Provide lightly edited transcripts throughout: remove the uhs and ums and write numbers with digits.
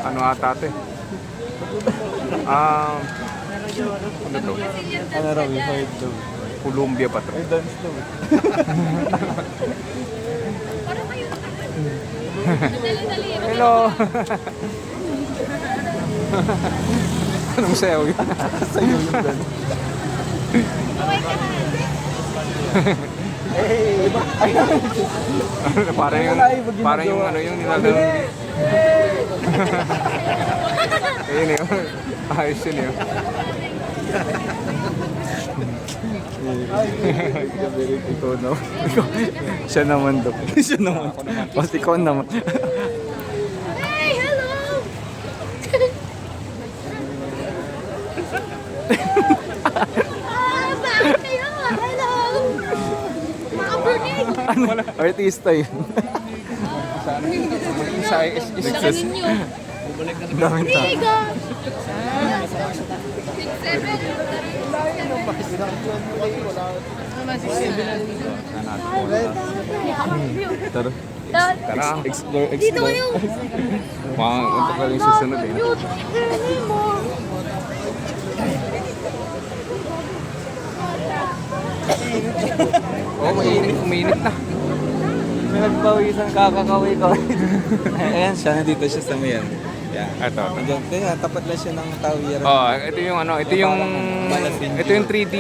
Ano ata ito eh? Ano to? Ano raw, yung hard daw. Columbia pa to. Ay, dance daw. Hello! Anong sayaw yun? Sa'yo yung dance. Parang yung ano yung nilalang. Ayun yun. Ayos yun yun. Ikaw naman. Siya naman daw. Siya naman. Basta ikaw naman. Hey, hello! Bakit kayo? Hello! Mga burning! Artista yun. Laki ninyo. Daming tao. Hey, gosh! 6'7". Tara. Tara. Explore, Dito explore. kayo! Untok lang yung susunod eh. Oh, uminit na. May nagpawisan kakakaway ko. Ayan siya, nandito siya sa mayan. Yeah. Ito. Andiyan, kaya tapat lang siya ng tawiran. Oh, ito yung ano, ito yung 3D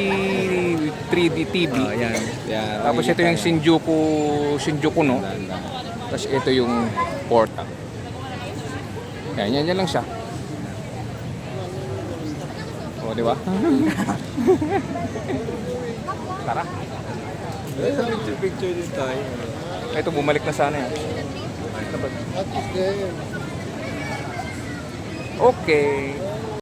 TV. Oh, yan. Yeah, Tapos ito yung Shinjuku no. Tapos ito yung portal. Yan lang siya. Oh, di ba? Tara. Picture din tayo. Ito bumalik na sana yan. Okay.